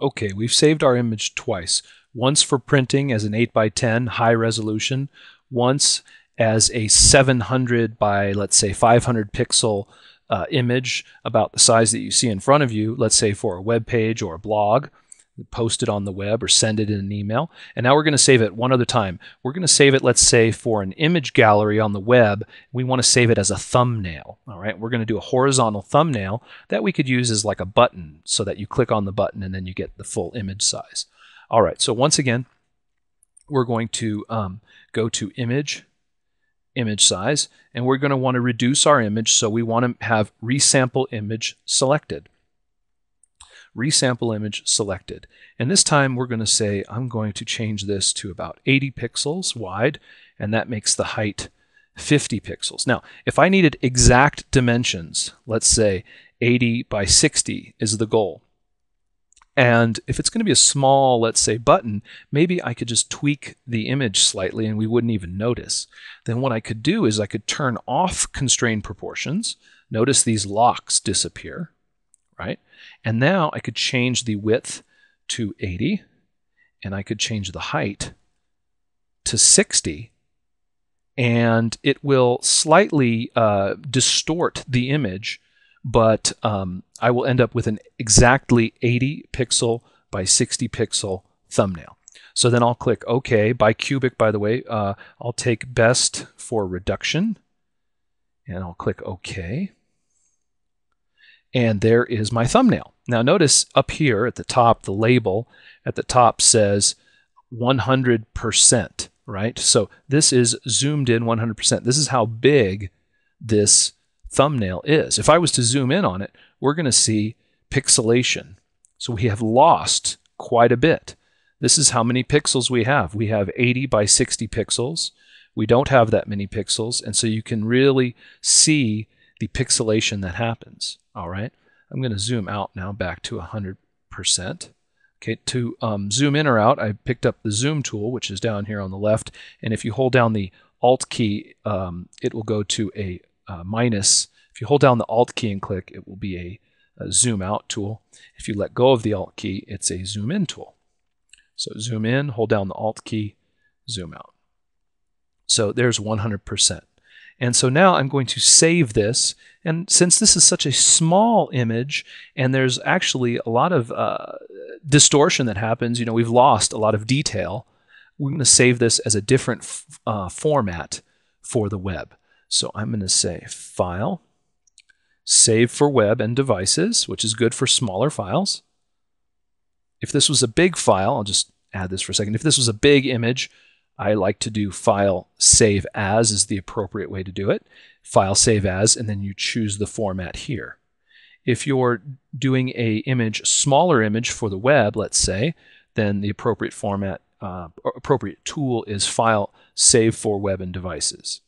Okay, we've saved our image twice. Once for printing as an 8 by 10 high resolution, once as a 700 by, let's say, 500 pixel image about the size that you see in front of you, let's say for a web page or a blog, post it on the web or send it in an email. And now we're going to save it one other time. We're going to save it, let's say, for an image gallery on the web. We want to save it as a thumbnail. All right, we're going to do a horizontal thumbnail that we could use as like a button so that you click on the button and then you get the full image size. All right, so once again, we're going to go to image size, and we're going to want to reduce our image, so we want to have resample image selected. Resample image selected. And this time we're going to say I'm going to change this to about 80 pixels wide, and that makes the height 50 pixels. Now, if I needed exact dimensions, let's say 80 by 60 is the goal. And if it's going to be a small, let's say, button, maybe I could just tweak the image slightly and we wouldn't even notice. Then what I could do is I could turn off constrained proportions. Notice these locks disappear, right? And now I could change the width to 80, and I could change the height to 60, and it will slightly distort the image, but I will end up with an exactly 80 pixel by 60 pixel thumbnail. So then I'll click OK. By cubic, by the way, I'll take best for reduction, and I'll click OK. And there is my thumbnail. Now notice up here at the top, the label at the top says 100%, right? So this is zoomed in 100%. This is how big this thumbnail is. If I was to zoom in on it, we're going to see pixelation. So we have lost quite a bit. This is how many pixels we have. We have 80 by 60 pixels. We don't have that many pixels, and so you can really see the pixelation that happens. All right, I'm going to zoom out now back to 100%. Okay, to zoom in or out, I picked up the zoom tool, which is down here on the left, and if you hold down the Alt key, it will go to a minus. If you hold down the Alt key and click, it will be a zoom out tool. If you let go of the Alt key, it's a zoom in tool. So zoom in, hold down the Alt key, zoom out. So there's 100%. And so now I'm going to save this, and since this is such a small image and there's actually a lot of distortion that happens, you know, we've lost a lot of detail, we're going to save this as a different format for the web. So I'm going to say File, Save for Web and Devices, which is good for smaller files. If this was a big file, I'll just add this for a second. If this was a big image, I like to do File, Save As is the appropriate way to do it. File, Save As, and then you choose the format here. If you're doing a smaller image for the web, let's say, then the appropriate format, appropriate tool is File, Save for Web and Devices.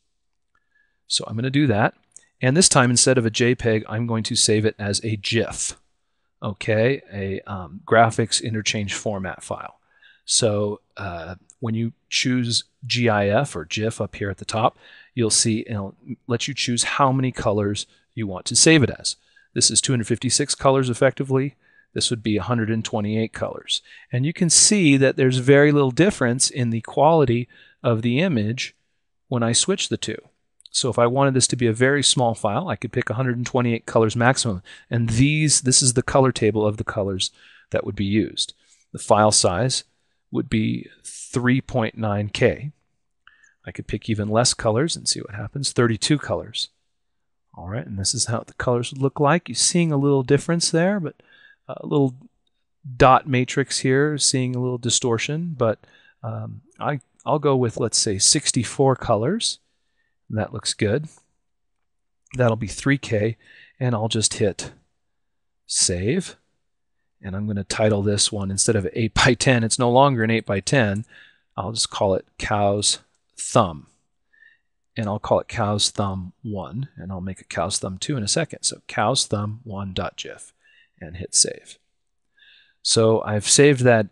So I'm going to do that. And this time, instead of a JPEG, I'm going to save it as a GIF. Okay, a graphics interchange format file. So when you choose GIF or GIF up here at the top, you'll see it'll let you choose how many colors you want to save it as. This is 256 colors effectively. This would be 128 colors. And you can see that there's very little difference in the quality of the image when I switch the two. So if I wanted this to be a very small file, I could pick 128 colors maximum. And this is the color table of the colors that would be used. The file size would be 3.9K. I could pick even less colors and see what happens. 32 colors. All right, and this is how the colors would look like. You're seeing a little difference there, but a little dot matrix here, seeing a little distortion. But I'll go with, let's say, 64 colors. That looks good. That'll be 3K, and I'll just hit Save. And I'm going to title this one, instead of 8 by 10, it's no longer an 8 by 10. I'll just call it Cow's Thumb. And I'll call it Cow's Thumb 1, and I'll make a Cow's Thumb 2 in a second. So Cow's Thumb 1.gif, and hit Save. So I've saved that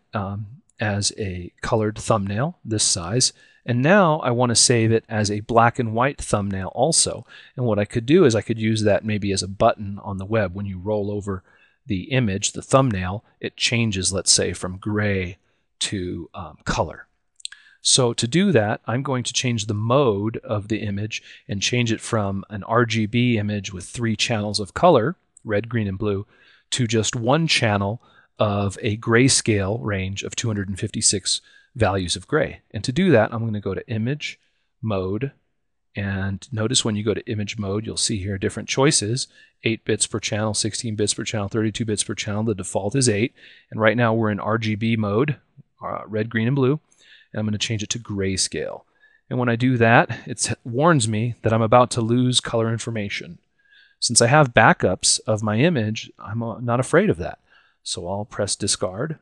as a colored thumbnail, this size. And now I want to save it as a black and white thumbnail also. And what I could do is I could use that maybe as a button on the web when you roll over the image, the thumbnail, it changes, let's say, from gray to color. So to do that, I'm going to change the mode of the image and change it from an RGB image with 3 channels of color, red, green, and blue, to just 1 channel of a grayscale range of 256 values of gray. And to do that, I'm going to go to Image, Mode, and notice when you go to Image Mode, you'll see here different choices, 8 bits per channel, 16 bits per channel, 32 bits per channel. The default is 8. And right now we're in RGB mode, red, green, and blue. And I'm going to change it to grayscale. And when I do that, it warns me that I'm about to lose color information. Since I have backups of my image, I'm not afraid of that. So I'll press discard,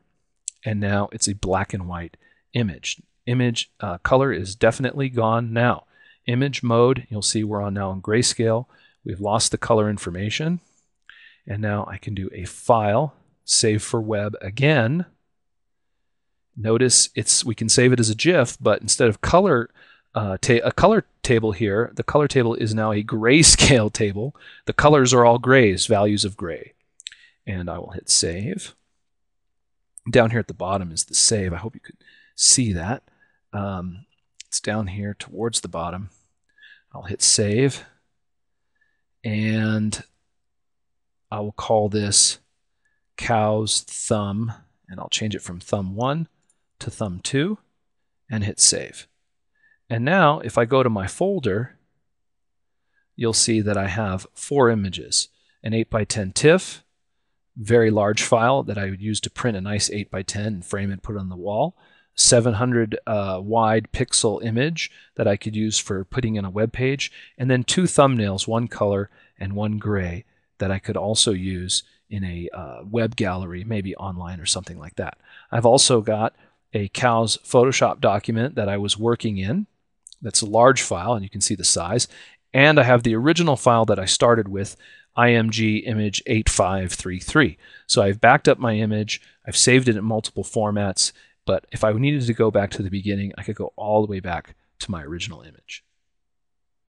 and now it's a black and white image. Image color is definitely gone now. Image mode, you'll see we're now on grayscale. We've lost the color information. And now I can do a file, save for web again. Notice we can save it as a GIF, but instead of color, a color table here, the color table is now a grayscale table. The colors are all grays, values of gray. And I will hit save. Down here at the bottom is the save. I hope you could see that. It's down here towards the bottom. I'll hit save. And I will call this cow's thumb, and I'll change it from thumb 1 to thumb 2 and hit save. And now if I go to my folder, you'll see that I have 4 images. An 8x10 TIFF, very large file that I would use to print a nice 8x10 and frame it, put it on the wall. 700 wide pixel image that I could use for putting in a web page, and then 2 thumbnails, 1 color and 1 gray, that I could also use in a web gallery, maybe online or something like that. I've also got a cow's Photoshop document that I was working in. That's a large file, and you can see the size. And I have the original file that I started with, IMG image 8533. So I've backed up my image, I've saved it in multiple formats, but if I needed to go back to the beginning, I could go all the way back to my original image.